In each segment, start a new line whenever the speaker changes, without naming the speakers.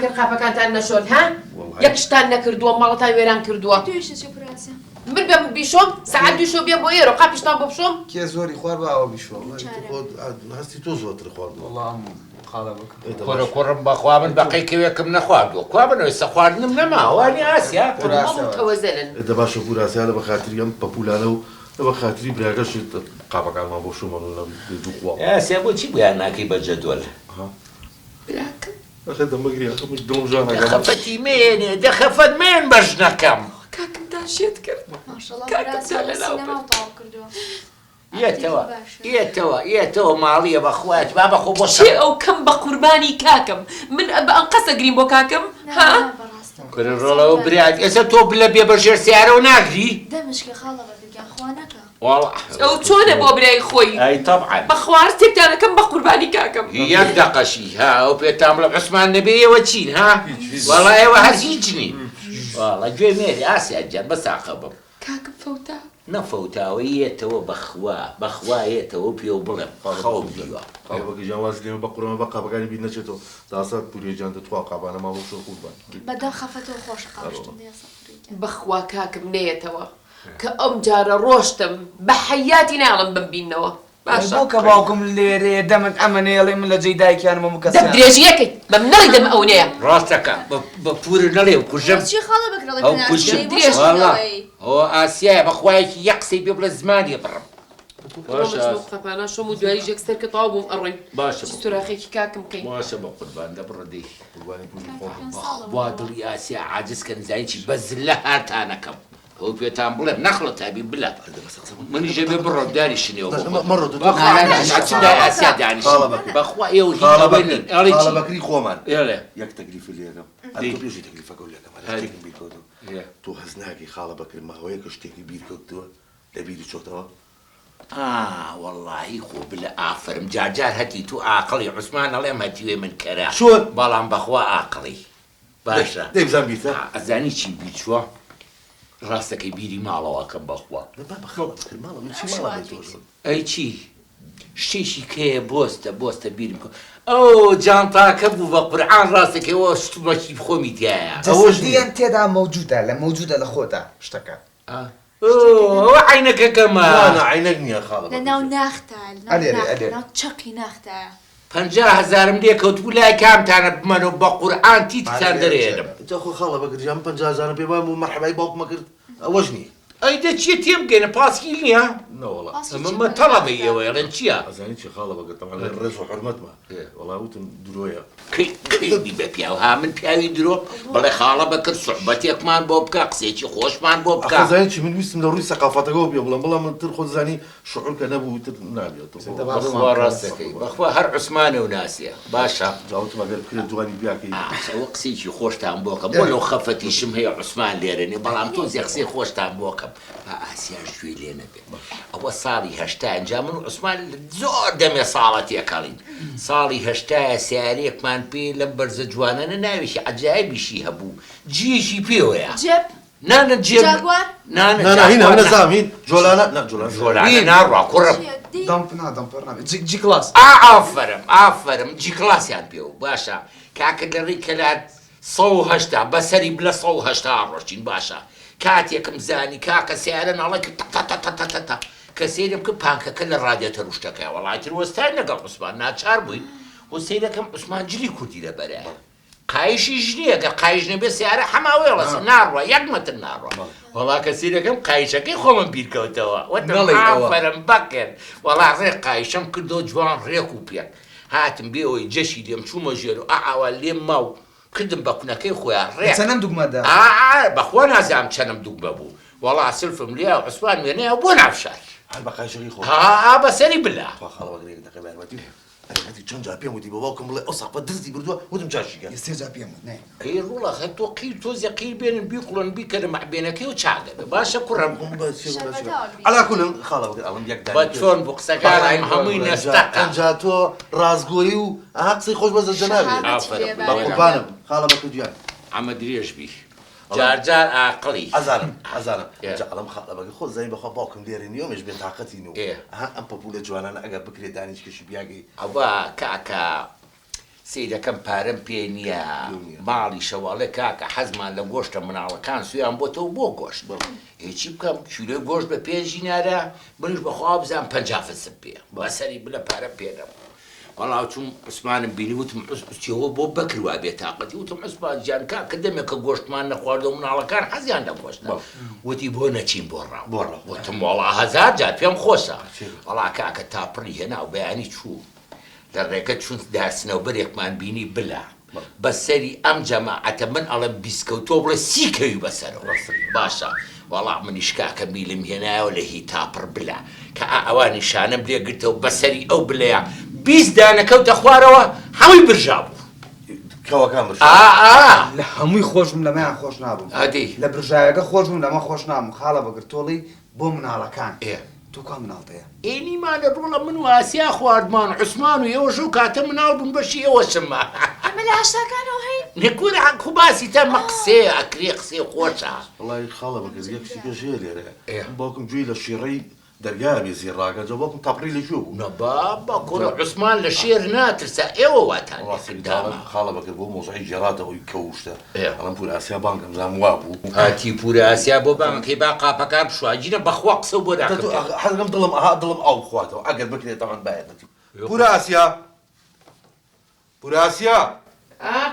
کرد قاپەکانتان نەشۆرد ها؟ یەکشتان نەکردووە ماڵەتان وێران کردووە. من بێم بیشۆم سەعات دویشۆ بێم بۆ ئێرە قاپیشتان بۆ بشۆم؟
کێ زۆری خوار بە ئەوە بیشۆم.
هەستی تۆ زۆرتر خواردووە.
وەڵام خاڵە بکە.
کوڕم بەخوا من بەقەیکەوێکم نەخواردووە. کوا بنەوەی سەخواردنم نەماوانی ئاسیا.
تەوەزەلن.
باشە پوراسیا لە بەخاتری ئەم پەپولانە و لە بەخاتری براگەش قاپەکانمان بۆ شومان و دووخوا.
ئاسیا بۆچی بۆیان ناکەی بە جەدوەل؟
ئەخە دەمەگری ئەخە دڵم جوان نەکەم.
دەخەفەتی مێنێ دەخەفەت مێن بەش نەکەم.
کاکم داشێت کرد.
ئێتەوە ماڵیە بەخوات با بەخۆ بۆ
چێ ئەو کەم بە قوربانی کاکم من ئەنقەسە گرین بۆ کاکم ها؟
کرن ڕۆڵەوە برات ئێستا تۆ بلە بێ بەژێر سیارەوە ناگری؟
دەمشکە خاڵە بەگریان خوا نەکە.
ئەو چۆنە بۆ برای خۆی؟
ئەی تەبعەن.
بە خوار تێکدانەکەم بە قوربانی کاکم.
یەک دەقەشی ها ئەو پێتان بڵێ عوسمان نەبێ ئێوە چین ها؟ وەڵای ئێوە هەر هیچ نین. وەڵا گوێ مێری ئاسیا جان بە ساقە بم.
کاکم فەوتا؟
نەفەوتاوە یێتەوە بەخوا یێتەوە پێ و بڵێم خەوم دیوە.
قاپەکەیان واز لێمە بە قوڕەمە بە قاپەکانی بیر نەچێتەوە تاسە پورێجان دەتوا قاپانە ماوە شۆ قوربان.
بەدەم خەفەتەوە خۆش قاپشتم
بەخوا کاکم نێتەوە کە ئەم جارە ڕۆشتم بە حەیاتی ناڵم بمبینەوە. باشە
بۆ کە باوکم لێرێ دەمت ئەمە نێڵێ من لە جێی دایکیانمە مکەسیان.
دەم درێژیەکەی بەم نەڵی دەم ئەو نەیە.
ڕاستەکە بە پورە نەڵێ و کوژەم.
چی خاڵە بکڕڵێ
ئەو کوژم ئەوە ئاسیایە بەخوایەکی یەک قسەی پێ بڵێ زمانی بڕم.
قەپانە شۆم و دوایی ژێکستەر کە تەواو بووم ئەڕۆی.
باشە
سوراخێکی کاکم بکەین.
باشە بە قوربان دەبڕدەی. وا دڵی ئاسیا عاجزکە نزانی چی بە زلە هاتانەکەم. ئەو پێتان بڵێم نەخڵە تابی بلە. منیژە بێ بڕۆ داری شنێەوە. ئاسیا دانیش. بەخوا ئێوە هیچ
خاڵە بەکری خۆمان.
ئێڵێ
یەک تەکلیفی لێەکەم. هەر پێشی تەکلیفەکە و لەکەم. شتێکم بیرکەوتەوە. تۆ هەز ناکەی خاڵە بەکری ماوەیە کە شتێکی بیرکەوتووە لە بیری چۆتەوە؟
وەڵڵاهی خۆ بلە ئافرم جارجار هەتی تو ئاقڵی عوسمان ئەڵێم هەتیوێ من کەرا.
چۆن؟
بەڵام بەخوا ئاقڵی. باشە.
دەیبزان بیرتە؟
ئەزانی چی بیچووە؟ ڕاستەکەی بیری ماڵەوەکەم بەخوا. ئەی چی؟ شتێکی کەیە بۆستە بیرم کە ئەو جانتاکە بوو بە قورعان ڕاستەکەیەوە شتومەکی خۆمی تایە.
جەسەدیان تێدا مەوجودە لە خۆدا شتەکە.
ئەوە عینەکەکەمە.
عینەک نییە خاڵە.
لە ناو ناختە ناو چەقی ناختایە.
50,000 لێکەوتبوو لای کامتانە بمەنەوە بە قورعان تیتتان دەرێنم.
خۆ خاڵە بەگریان 50,000 پێ بوو مەرحەبای باوکمە کرد ئەوەش نی.
ئەی دەچیە تێبگەنە پاسکی نییە؟ ئەمە تەڵەبی ئێوە ئێڵێن چییە؟
ئەزانی چی خاڵە بەگەتەوە ڕێز و حرمەتمە وەڵا وتم درۆیە.
کەیدی بە پیاوها من پیاوی درۆ بەڵێ خاڵە بەکرد سوحبەتێکمان بۆ بکە قسێکی خۆشمان بۆ بکە.
ئەزانی چی من ویستم لە ڕووی سەقافەتەکەەوە پێ بڵم بەڵام من تر خۆ زانی شعور کە نەبوو تر نابێتەوە.
بەخوا ڕاستەکەی بەخوا هەر عوسمانە و ناسیە. باشە
جاوتم ئەگەر بکرێت جوانی بیاکەی.
ئەوە قسێکی خۆشتان بۆکەم بۆ لەو خەفەتیشم هەیە عوسمان لێرەنێ بەڵام تۆزی قسەی خۆشتان بۆکەم. ئاسیاش گوێ لێ نەبێت. ئەوە ساڵی هەشتا ئەنجام من و عوسمان زۆر دەمێ ساڵە تێکەڵین. ساڵی هەشتایە سیارەیەکمان پێ لەم بەرزە جوانانە ناوێکی عەجایبیشی هەبوو. جیەکی پێوەیە.
جێب؟
نانە جێب.
جاگوار؟
هینە نەزانین جۆلانە
جۆلانە ناڕوا کوڕم.
دەمپەر نابێت جی کلاس.
ئافرم جی کلاسیان پێوە باشە کاکە لەڕێی کەلات 180 بەسەری بلە 180 ڕۆژین باشە. کاتێکم زانی کاکە سیارە ناڵێ تا کە سێرم کە پانکەکە لە ڕادیۆتە ڕوشتەکە وەڵاتی وەستای لەگەڵ عوسمان ناچار بووین و سەیرەکەم عوسمان جلی کوردی لەبەرە قایشی ژنیە کە قایش نەبێ سیارە هەماوێڵەسە ناڕوە یەک مەتر ناڕوە وەڵا کە سیرەکەم قایشەکەی خۆمم بیرکەوتەوە وەتەڵێم بەکرد وەڵا ڕێ قایشەم کردەوە جوان ڕێک و پێک هاتم بێەوەی جەشی لێم چوومە ژێر و ئاوا لێم ماو کردم بە کوونەکەی خۆیان ڕێ
چەندەم دوگمەدا
بەخوا نازانم چەندەم دوگمە بوو وەڵا سلفم لێ عوسمان وێنەیە بۆ ناوشار
بەقایشەکەی خۆ
بەسەری بلا
چەند جا پێم وتی بە باوکم بڵێ ئەو ساپە دزی بردووە وتم چاشیکە
سێجا پێم
ئەی ڕوڵە هە تۆ قیر تۆزی قیر بێنن بیقڵن بیکەرە مەحبێنەکەی و چاگەبێ باشە کوڕم
ئەلاکولم خاڵە ئەڵم یەک
بە چۆن بۆ قسەکان هەمووی نەستەقە
ئەنجا تۆ ڕازگۆیی و ئاها قسەی خۆش بەزە جەنابێت بە قوربانم خاڵە بە کوردیان
ئەمە درێژ بی جارجار عاقڵی
ئەزانم ئەڵم خاڵە بەگە خۆ زەین بەخوا باوکم لێرە نیۆمێش بێت تااقەتین و ئەم پەپولە جوانانە ئەگەر بکرێت دانیشکەشی بیاگەی
ئەوە کاکە سیدەکەم پارەم پێ نییە ماڵی شەواڵێ کاکە حەزمان لە گۆشتە مناڵەکان سویان بۆتەوە بۆ گۆشت هیچی بکەم کیلۆی گۆشت بە 5 دینارە منیش بەخوا بزانم 50 فسم پێ بەسەری بلە پارە پێدەم وەڵاو چوم عوسمانم بینی وتم چیەوە بۆ بەکروا بێتاقەتی وتم عوسمان جان کاکە دەمێکە گۆشتمان نەخواردەوە مناڵەکان حەزیان لە گۆشتە وتی بۆ نەچین بۆ ڕاو وتم وەڵا 1000 جار پێم خۆشە وەڵا کاکە تاپڕی هێنا و بەیانی چوو لە ڕێگە چون دارسنەوبەرێکمان بینی بلا بەسەری ئەم جەماعەتە من ئەڵێم بیسکەوتۆ بڵێ 30 کەوی بەسەرەوە باشە وەڵا منیش کاکە میلم هێنایەوە لە هی تاپڕ بلا کە ئەوانی شانم لێگرتەوە بەسەری ئەو بلەیە 20 دانەکەوتە خوارەوە هەمووی برژا بوو
کەوەکان
لە هەمووی خۆشم لەمەیان خۆش نابووم لە برژایەکە خۆشم لەمە خۆش نابووم خاڵە بەگرتۆڵی بۆ مناڵەکان تۆ کا مناڵتەیە
ئێنیمانە ڕوڵە من و ئاسیا خواردمان عوسمان و ئێوەش و کاتە مناڵ بوون بەشی ئێوەشممە
ئەمە لە هەشتاکانەوە هەین
نەکوورە حەکو باسی تەمە قسێ ئەکرێ قسێ خۆشە
وڵی خاڵە بەگەز یەکشتێکە ژێ لێرە باوکم گوێی لە شیڕەی دەرگا بێزی ڕاگە جا باوکم تاپڕی لە ژوو بوو
نەبا کوڕە عوسمان لە شێر ناترسە ئێوە واتان
خاڵە بەکرد بۆ مۆزعی جێڕاتەوەی کەوشتە ئەڵم پور ئاسیا بانکم زام وا بوو
هاتی پورە ئاسیا بۆ بانکەی با قاپەکان بشواجینە بەخوا قسە بۆ
حەزەکەم دڵم دڵم ئاو بخواتەوە ئەگەر بکرێت تەمان باەتی پورە ئاسیا پورە ئاسیا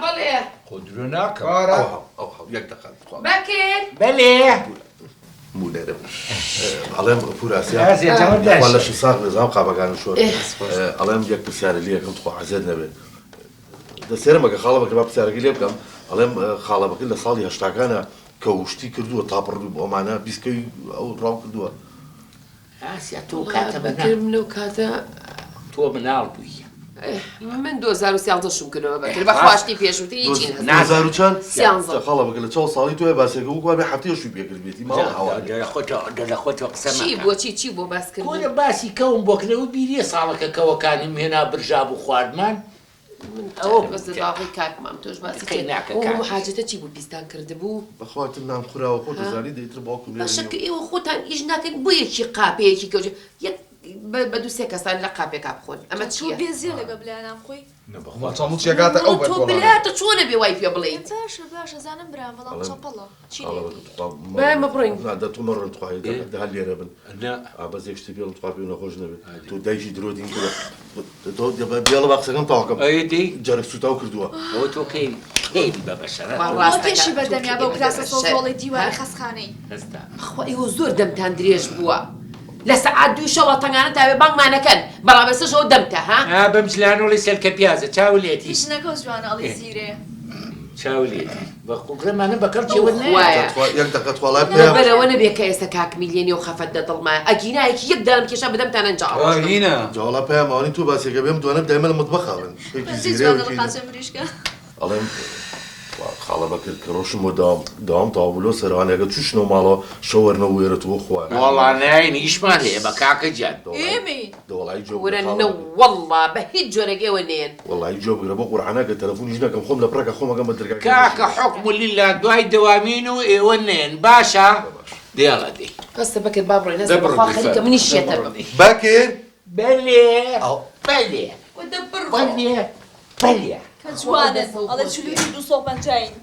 بەڵێ
خۆدرۆ ناکەم
یەک دەقات
بەکر
بەلێ
مولێرە ئەڵێم پورە ئاسیا لە شی ساغ نظام قاپەکان شۆر ئەڵێم یەک پرسیارە لێەکەم خۆ حەزێت نەبێت دەسێرمەکە خاڵە بەکە با پرسیارەکەی لێ بکەم ئەڵێم خاڵە بەکە لە ساڵی هەشتاکانە کە وشتی کردووە تاپڕ ئەمانە بیسکەوی ئەو ڕاو کردووە
ئاسیا تۆ کاتە
بەکر من و کاتە
تۆ مناڵ بووی
من 2013 شم کردەوە بەکر بەخواشتی پێشوتی هیچی
نەزار و چەند
سیانزە
خاڵە بەکە لە چاو ساڵی تۆە باسێکە وکووا بێ هەفتەیەشی پێکرد بێتی ماڵ
لە خۆتەوە قسە
چی بۆ چی بۆ باسکرد
کۆنە باسی کەوم بۆکرەوە بیریە ساڵەکە کەوەکانیم هێنا برژاب و خواردمان
ئەوە بەس باقی کاکمام تۆش باسی ئەو حاجەتە چی بوو بیستان کرده بوو
بەخواتم نام خوراوە خۆ دەزانی دەیتر باوکم
بەشەکە ئێوە خۆتان ئیش ناکەن بۆ یەکی قاپەیەکی کەوت یەک بە دوو سێ کەسان لە قاپێکا بخۆن ئەمە چیە
بێزیە لەگە بلایانام خۆی
چەموچێکاتە ئەو
تۆ بلاتە چۆنە بێ وای پێ بڵێیت
باشە زانم برام بەڵام چەپەڵە چی
بەمە بڕین
دەتومە ڕنتخوای هەل لێرە بن ئابەزێک شتی پێڵم تخوا پێ نەخۆش نەبێت تۆ دایکی درۆدین بێڵە باقسەکەم تاواکەم جارێک سوتاو کردووە
ئەوە تۆ کەی خێری بە بەشەرە
ڕاستێکی بەدەمیا بەو کراسە سۆزۆڵی دیواری خەسخانەی
خۆ ئێوە زۆر دەمتان درێژ بووە لە سەعات 2 شەوە تەنگانە تاوێ بانگمانەکەن بەڕابەستەشەوە دەمتە ها
بەم جلانۆڵی سەرکە پیازە چاولێتی
هیچنەکە جوانە ئەڵی زیرێ
چاولێتی بە قوگرەمانە بەکەڵ چێوە
یەک دەقەت وڵای پێ
بەرەوە نەبێ کە ئێستا کاک میلیێنی و خەفەت دەدڵمە ئەگینایەکی یەک دانم کێشە بدەمتان ئەنجاڵ
جاڵا پێماوانی تو باسێکە بێم دوانە دایمە لە مطبەخاون
مریشکە
ئەڵێم خاڵە بەکرد کە ڕۆشم بۆ داوام تاوابلۆ سەرانێگە تووشنەوە ماڵەوە شەوەرنەوە وێرەتەوە خوارد
وەڵا ناینی ئیشمان هەیە بە کاکە جان
ئێمەی
دەوڵای جۆ
وەرە وەڵڵا بە هیچ جۆرەك ئێوە نێن
وەڵای جۆ بگرە بە قورعانەکە تەلەفۆنیش نەکەم خۆم لە پڕەکە خۆمەکەم بە دەرگا
کاکە حکم لیلا دوای دەوامین و ئێوە نێن باشە دێڵە دێ
هەستە بەکرد با بڕۆین هەستە بەخوا خەریکە منی شێتە
بەکر
بەلێ بەلێ بەلێ بەلێ
کە جوانن ئەڵێ چلوی 250